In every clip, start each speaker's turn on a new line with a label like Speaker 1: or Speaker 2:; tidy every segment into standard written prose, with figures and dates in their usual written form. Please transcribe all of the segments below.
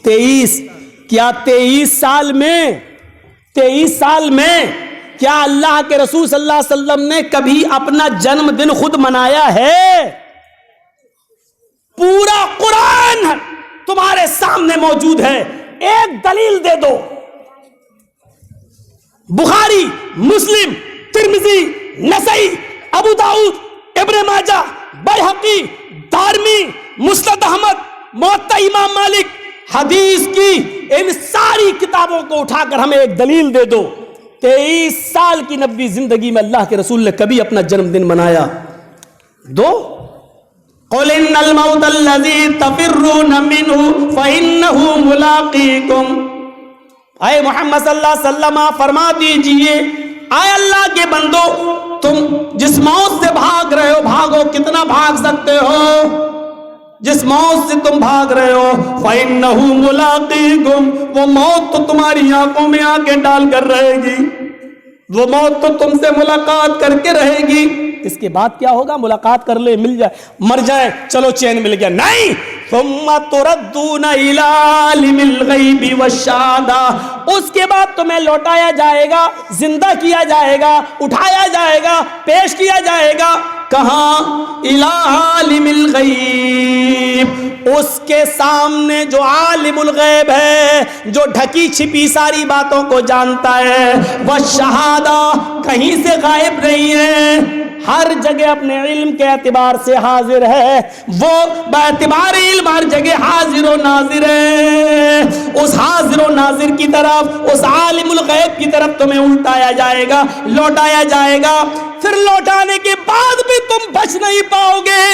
Speaker 1: 23 سال میں کیا اللہ کے رسول صلی اللہ علیہ وسلم نے کبھی اپنا جنم دن خود منایا ہے؟ پورا قرآن تمہارے سامنے موجود ہے، ایک دلیل دے دو۔ بخاری، مسلم، ترمذی، نسائی، ابو داؤد، ابن ماجہ، بیہقی، دارمی، مسند احمد، موطا امام مالک، حدیث کی ان ساری کتابوں کو اٹھا کر ہمیں ایک دلیل دے دو۔ 23 سال کی نبوی زندگی میں اللہ کے رسول نے کبھی اپنا جنم دن منایا؟ دو۔ قُلْ إِنَّ الْمَوْتَ الَّذِي تَفِرُّونَ مِنْهُ فَإِنَّهُ مُلَاقِيكُمْ۔ اے محمد صلی اللہ علیہ وسلم فرما دیجئے، اے اللہ کے بندو، تم جس موت سے بھاگ رہے ہو، بھاگو، کتنا بھاگ سکتے ہو؟ جس موت سے تم بھاگ رہے ہو، فَإِنَّهُ مُلَاقِيكُمْ، وہ موت تو تمہاری آنکھوں میں آنکھیں ڈال کر رہے گی، وہ موت تو تم سے ملاقات کر کے رہے گی۔ اس کے بعد کیا ہوگا؟ ملاقات کر لے، مل جائے، مر جائے، چلو چین مل گیا، نہیں۔ ثُمَّ تُرَدُّونَ إِلَىٰ عَالِمِ الْغَيْبِ وَالشَّهَادَةِ، اس کے بعد تمہیں لوٹایا جائے گا، زندہ کیا جائے گا، اٹھایا جائے گا، پیش کیا جائے گا۔ کہاں؟ إِلَىٰ عَالِمِ الْغَيْبِ، اس کے سامنے جو عالم الغیب ہے، جو ڈھکی چھپی ساری باتوں کو جانتا ہے، وَالشَّهَادَةِ، کہیں سے غائب نہیں ہے، ہر جگہ اپنے علم کے اعتبار سے حاضر ہے، وہ باعتبار علم ہر جگہ حاضر و ناظر ہے۔ اس حاضر و ناظر کی طرف، اس عالم الغیب کی طرف تمہیں الٹایا جائے گا، لوٹایا جائے گا۔ پھر لوٹانے کے بعد بھی تم بچ نہیں پاؤ گے۔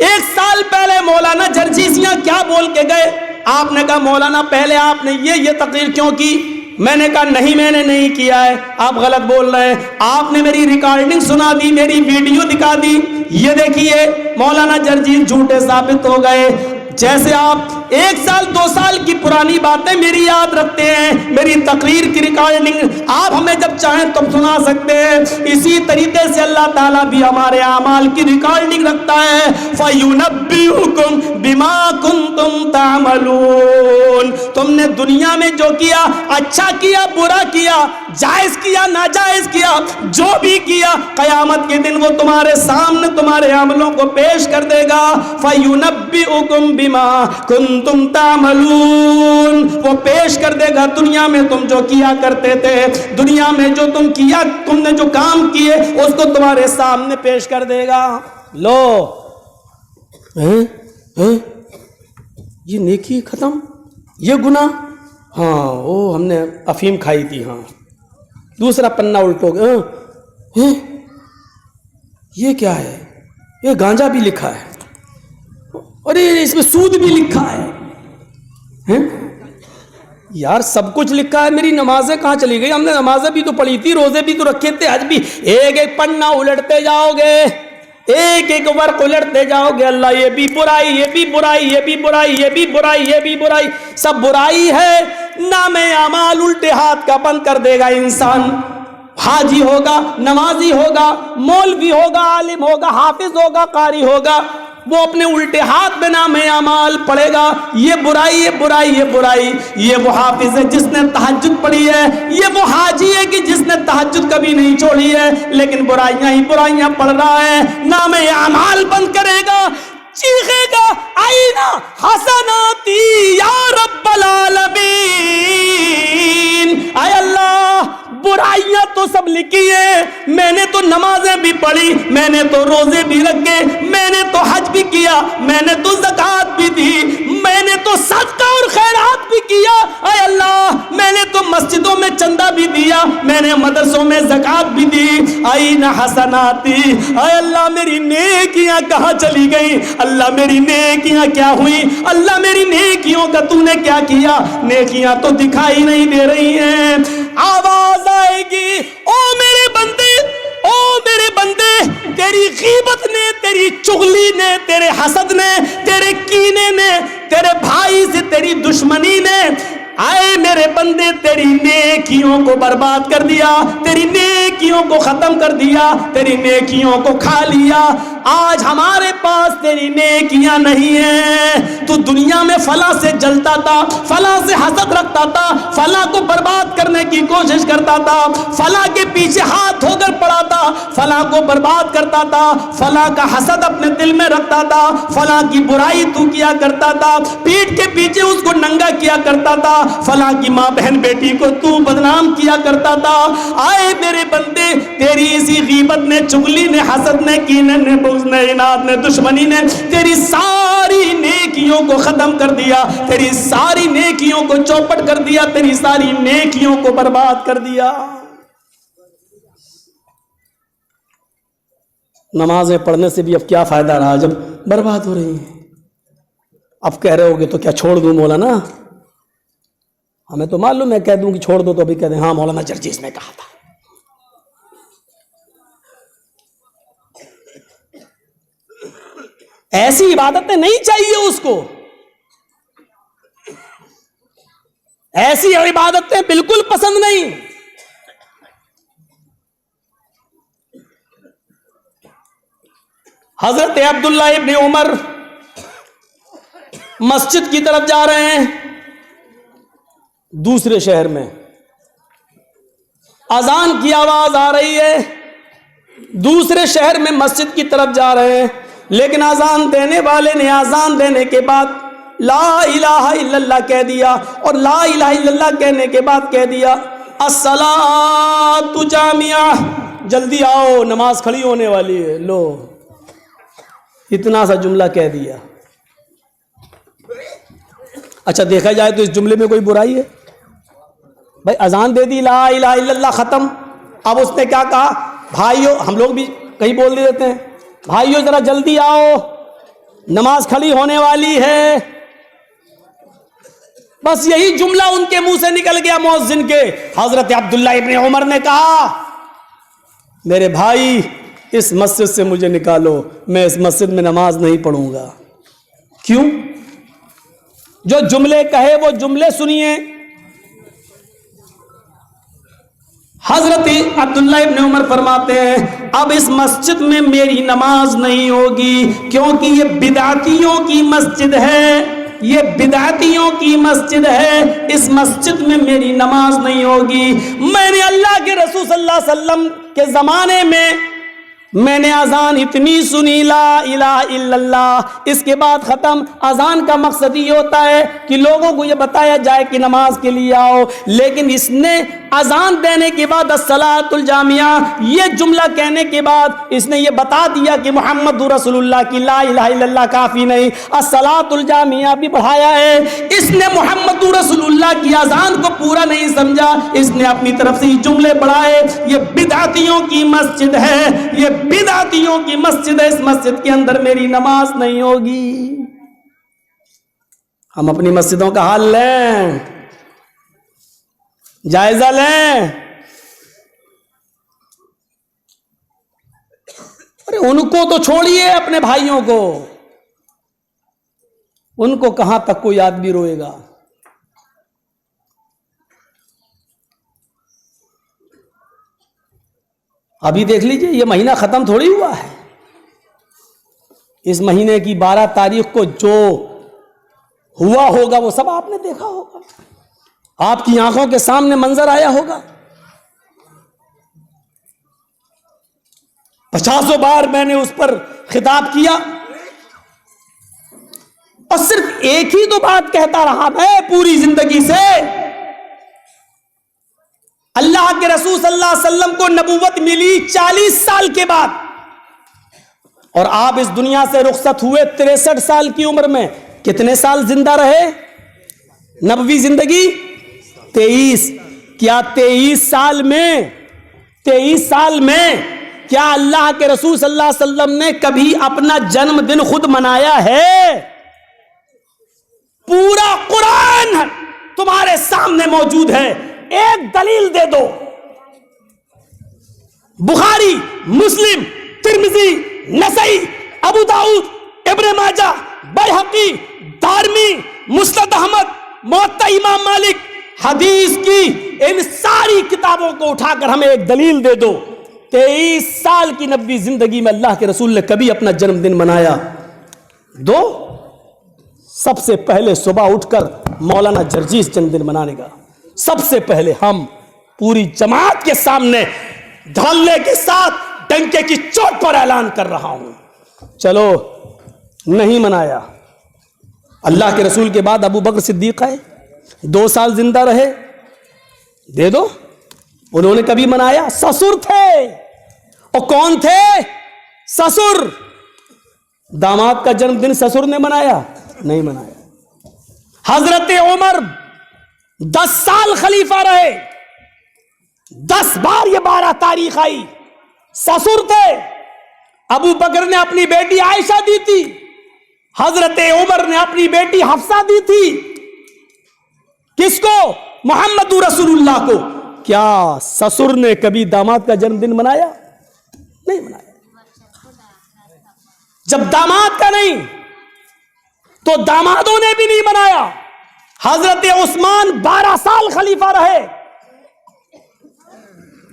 Speaker 1: 1 سال پہلے مولانا جرجیسیاں کیا بول کے گئے؟ آپ نے کہا مولانا پہلے آپ نے یہ تقریر کیوں کی؟ میں نے کہا نہیں، میں نے نہیں کیا ہے، آپ غلط بول رہے ہیں۔ آپ نے میری ریکارڈنگ سنا دی، میری ویڈیو دکھا دی، یہ دیکھیے مولانا جرجیس جھوٹے ثابت ہو گئے۔ جیسے آپ 1 سال 2 سال کی پرانی باتیں میری یاد رکھتے ہیں، میری تقریر کی ریکارڈنگ آپ ہمیں جب چاہیں تب سنا سکتے ہیں، اسی طریقے سے اللہ تعالیٰ بھی ہمارے اعمال کی ریکارڈنگ رکھتا ہے۔ فَيُنَبِّئُكُم بِمَا كُنتُمْ تَعْمَلُونَ، تم نے دنیا میں جو کیا، اچھا کیا، برا کیا، جائز کیا، ناجائز کیا، جو بھی کیا، قیامت کے دن وہ تمہارے سامنے تمہارے عملوں کو پیش کر دے گا۔ فَيُنَبِّئُكُم بِمَا كُنتُمْ تَعْمَلُونَ، وہ پیش کر دے گا دنیا میں تم جو کیا کرتے تھے، دنیا میں جو تم کیا، تم نے جو کام کیے اس کو تمہارے سامنے پیش کر دے گا۔ لو یہ نیکی ختم، یہ گناہ، ہاں وہ ہم نے افیم کھائی تھی، ہاں دوسرا پنہ الٹو گے، یہ کیا ہے؟ یہ گانجا بھی لکھا ہے، اور اس میں سود بھی لکھا ہے۔ یار سب کچھ لکھا ہے، میری نمازیں کہاں چلی گئی؟ ہم نے نمازیں بھی تو پڑھی تھی، روزے بھی تو رکھے تھے، حج بھی۔ ایک ایک پنہ الٹتے جاؤ گے، ایک ایک ورق الٹتے جاؤ گے، اللہ یہ بھی برائی، یہ بھی برائی، یہ بھی برائی، یہ بھی برائی، یہ بھی برائی، سب برائی ہے۔ نام اعمال الٹے ہاتھ کا بند کر دے گا انسان۔ حاجی ہوگا، نمازی ہوگا، مولوی ہوگا، عالم ہوگا، حافظ ہوگا، قاری ہوگا، وہ اپنے الٹے ہاتھ میں نام اعمال پڑھے گا، یہ برائی، یہ برائی، یہ برائی۔ یہ وہ حافظ ہے جس نے تہجد پڑھی ہے، یہ وہ حاجی ہے کہ جس نے تہجد کبھی نہیں چھوڑی ہے، لیکن برائیاں ہی برائیاں پڑھ رہا ہے۔ نام اعمال بند کرے گا، چیخے گا آئینہ حسناتی یا رب العالمین، اے اللہ برائیاں تو سب لکھی ہیں، میں نے تو نمازیں بھی پڑھی، میں نے تو روزے بھی رکھے، میں نے تو حج بھی کیا، میں نے تو زکوٰۃ بھی دی، میں نے تو صدقہ اور خیرات بھی کیا، اے اللہ میں نے تو مسجدوں میں چندہ بھی دیا، میں نے مدرسوں میں زکوٰۃ بھی دی۔ آئینہ حسناتی، اے اللہ میری نیکیاں کہاں چلی گئیں؟ اللہ میری نیکیاں کیا ہوئی؟ اللہ میری نیکیوں کا تو نے کیا کیا؟ نیکیاں تو دکھائی نہیں دے رہی ہیں۔ آواز آئے گی، او میرے بندے، او میرے بندے، تیری غیبت نے، تیری چغلی نے، تیرے حسد نے، تیرے کینے نے، تیرے بھائی سے تیری دشمنی نے، آئے میرے بندے تیری نیکیوں کو برباد کر دیا، تیری نیکیوں کو ختم کر دیا، تیری نیکیوں کو کھا لیا۔ آج ہمارے پاس تیری نیکیاں نہیں ہیں. تو دنیا میں فلاں سے جلتا تھا, فلاں سے حسد رکھتا تھا, فلاں کو برباد کرنے کی کوشش کرتا تھا, فلاں کے پیچھے ہاتھ دھو کر پڑا تھا, فلاں کو برباد کرتا تھا, فلاں کا حسد اپنے دل میں رکھتا تھا, فلاں کی برائی تو کیا کرتا تھا, پیٹ کے پیچھے اس کو ننگا کیا کرتا تھا, فلاں کی ماں بہن بیٹی کو تو بدنام کیا کرتا تھا. آئے میرے بندے, تیری اسی غیبت نے, چغلی نے, حسد نے, کینے نے, بغض نے, عناد نے, دشمنی نے تیری ساری نیکیوں کو ختم کر دیا, تیری ساری نیکیوں کو چوپٹ کر دیا, تیری ساری نیکیوں کو برباد کر دیا. نمازیں پڑھنے سے بھی اب کیا فائدہ رہا جب برباد ہو رہی ہیں. اب کہہ رہے ہوگے تو کیا چھوڑ دوں مولانا؟ ہمیں تو معلوم ہے, کہہ دوں کہ چھوڑ دو تو ابھی کہہ دیں ہاں مولانا جرجیس نے کہا تھا. ایسی عبادتیں نہیں چاہیے اس کو, ایسی عبادتیں بالکل پسند نہیں. حضرت عبداللہ ابن عمر مسجد کی طرف جا رہے ہیں دوسرے شہر میں, اذان کی آواز آ رہی ہے, دوسرے شہر میں مسجد کی طرف جا رہے ہیں, لیکن اذان دینے والے نے اذان دینے کے بعد لا الہ الا اللہ کہہ دیا, اور لا الہ الا اللہ کہنے کے بعد کہہ دیا الصلاۃ جامعہ, جلدی آؤ نماز کھڑی ہونے والی ہے. لو اتنا سا جملہ کہہ دیا. اچھا دیکھا جائے تو اس جملے میں کوئی برائی ہے؟ بھائی اذان دے دی, لا الہ الا اللہ, ختم. اب اس نے کیا کہا, بھائیو, ہم لوگ بھی کہیں بول دیتے ہیں, بھائیو ذرا جلدی آؤ نماز کھڑی ہونے والی ہے. بس یہی جملہ ان کے منہ سے نکل گیا مؤذن کے. حضرت عبداللہ ابن عمر نے کہا میرے بھائی اس مسجد سے مجھے نکالو, میں اس مسجد میں نماز نہیں پڑھوں گا. کیوں؟ جو جملے کہے وہ جملے سنیے. حضرت عبداللہ ابن عمر فرماتے ہیں اب اس مسجد میں میری نماز نہیں ہوگی, کیونکہ یہ بدعتیوں کی مسجد ہے, یہ بدعتیوں کی مسجد ہے, اس مسجد میں میری نماز نہیں ہوگی. میں نے اللہ کے رسول صلی اللہ علیہ وسلم کے زمانے میں نے اذان اتنی سنی لا الہ الا اللہ, اس کے بعد ختم. اذان کا مقصد یہ ہوتا ہے کہ لوگوں کو یہ بتایا جائے کہ نماز کے لیے آؤ, لیکن اس نے اذان دینے کے بعد الصلاۃ الجامعہ یہ جملہ کہنے کے بعد اس نے یہ بتا دیا کہ محمد رسول اللہ کی لا الہ الا اللہ کافی نہیں, الصلاۃ الجامعہ بھی بڑھایا ہے. اس نے محمد رسول اللہ کی اذان کو پورا نہیں سمجھا, اس نے اپنی طرف سے یہ جملے بڑھائے. یہ بدعتیوں کی مسجد ہے, یہ بدعتیوں کی مسجد ہے, اس مسجد کے اندر میری نماز نہیں ہوگی. ہم اپنی مسجدوں کا حال لیں, جائزہ لیں. ارے ان کو تو چھوڑیے, اپنے بھائیوں کو, ان کو کہاں تک کوئی آدمی روئے گا. ابھی دیکھ لیجئے یہ مہینہ ختم تھوڑی ہوا ہے. اس مہینے کی 12 تاریخ کو جو ہوا ہوگا وہ سب آپ نے دیکھا ہوگا, آپ کی آنکھوں کے سامنے منظر آیا ہوگا. 50 بار میں نے اس پر خطاب کیا, اور صرف ایک ہی تو بات کہتا رہا میں پوری زندگی سے. اللہ کے رسول صلی اللہ علیہ وسلم کو نبوت ملی 40 سال کے بعد, اور آپ اس دنیا سے رخصت ہوئے 63 سال کی عمر میں. کتنے سال زندہ رہے نبوی زندگی؟ 23. کیا 23 سال میں کیا اللہ کے رسول صلی اللہ علیہ وسلم نے کبھی اپنا جنم دن خود منایا ہے؟ پورا قرآن تمہارے سامنے موجود ہے, ایک دلیل دے دو. بخاری, مسلم, ترمذی, نسائی, ابو داؤد, ابن ماجہ, بیہقی, دارمی, مسند احمد, موطا امام مالک, حدیث کی ان ساری کتابوں کو اٹھا کر ہمیں ایک دلیل دے دو 23 سال کی نبوی زندگی میں اللہ کے رسول نے کبھی اپنا جنم دن منایا؟ دو، سب سے پہلے صبح اٹھ کر مولانا جرجیس جنم دن منانے کا سب سے پہلے ہم پوری جماعت کے سامنے دھڑلے کے ساتھ ڈنکے کی چوٹ پر اعلان کر رہا ہوں، چلو نہیں منایا۔ اللہ کے رسول کے بعد ابو بکر صدیق آئے، 2 سال زندہ رہے، دے دو، انہوں نے کبھی منایا؟ سسر تھے، اور کون تھے؟ سسر۔ داماد کا جنم دن سسر نے منایا؟ نہیں منایا۔ حضرت عمر 10 سال خلیفہ رہے، 10 بار یہ 12 تاریخ آئی، سسر تھے۔ ابو بکر نے اپنی بیٹی عائشہ دی تھی، حضرت عمر نے اپنی بیٹی حفصہ دی تھی، کس کو؟ محمد رسول اللہ کو۔ کیا سسر نے کبھی داماد کا جنم دن منایا؟ نہیں منایا۔ جب داماد کا نہیں تو دامادوں نے بھی نہیں منایا۔ حضرت عثمان 12 سال خلیفہ رہے،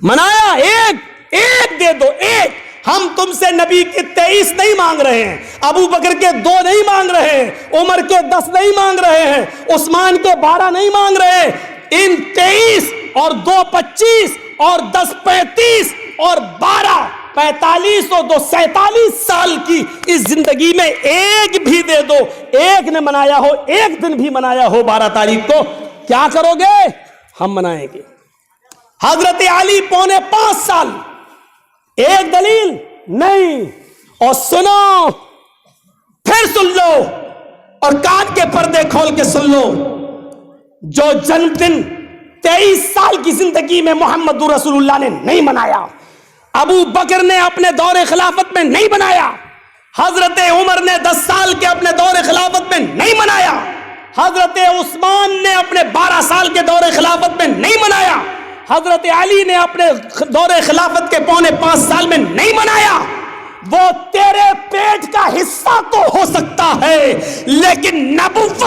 Speaker 1: منایا؟ ایک دے دو، ایک۔ ہم تم سے نبی کے 23 نہیں مانگ رہے ہیں، ابو بکر کے 2 نہیں مانگ رہے ہیں، عمر کے 10 نہیں مانگ رہے ہیں، عثمان کے 12 نہیں مانگ رہے ہیں۔ ان 23 اور 2 25 اور 10 35 اور 12 45 اور 2 47 سال کی اس زندگی میں ایک بھی دے دو، ایک نے منایا ہو، ایک دن بھی منایا ہو 12 تاریخ کو، کیا کرو گے؟ ہم منائیں گے۔ حضرت علی 4.25 سال، ایک دلیل نہیں۔ اور سنو، پھر سن لو، اور کان کے پردے کھول کے سن لو، جو جنم دن 23 سال کی زندگی میں محمد رسول اللہ نے نہیں منایا، ابو بکر نے اپنے دور خلافت میں نہیں منایا، حضرت عمر نے 10 سال کے اپنے دور خلافت میں نہیں منایا، حضرت عثمان نے اپنے 12 سال کے دور خلافت میں نہیں منایا، حضرت علی نے اپنے دور خلافت کے 4.25 سال میں نہیں منایا، وہ تیرے پیٹ کا حصہ تو ہو سکتا ہے لیکن نبوت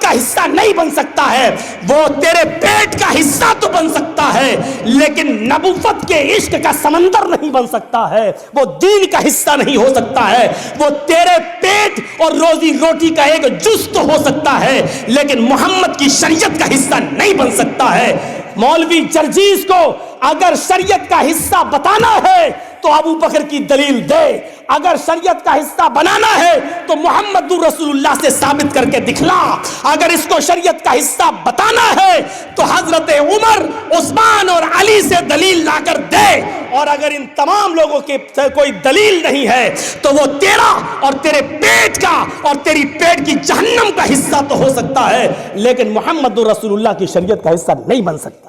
Speaker 1: کا حصہ نہیں بن سکتا ہے۔ وہ تیرے پیٹ کا حصہ تو بن سکتا ہے لیکن نبوت کے عشق کا سمندر نہیں بن سکتا ہے، وہ دین کا حصہ نہیں ہو سکتا ہے۔ وہ تیرے پیٹ اور روزی روٹی کا ایک جز تو ہو سکتا ہے لیکن محمد کی شریعت کا حصہ نہیں بن سکتا ہے۔ مولوی جرجیس کو اگر شریعت کا حصہ بتانا ہے تو ابو بکر کی دلیل دے، اگر شریعت کا حصہ بنانا ہے تو محمد رسول اللہ سے ثابت کر کے دکھلا، اگر اس کو شریعت کا حصہ بتانا ہے تو حضرت عمر، عثمان اور علی سے دلیل لا کر دے، اور اگر ان تمام لوگوں کے کوئی دلیل نہیں ہے تو وہ تیرا اور تیرے پیٹ کا اور تیری پیٹ کی جہنم کا حصہ تو ہو سکتا ہے لیکن محمد رسول اللہ کی شریعت کا حصہ نہیں بن سکتا ہے۔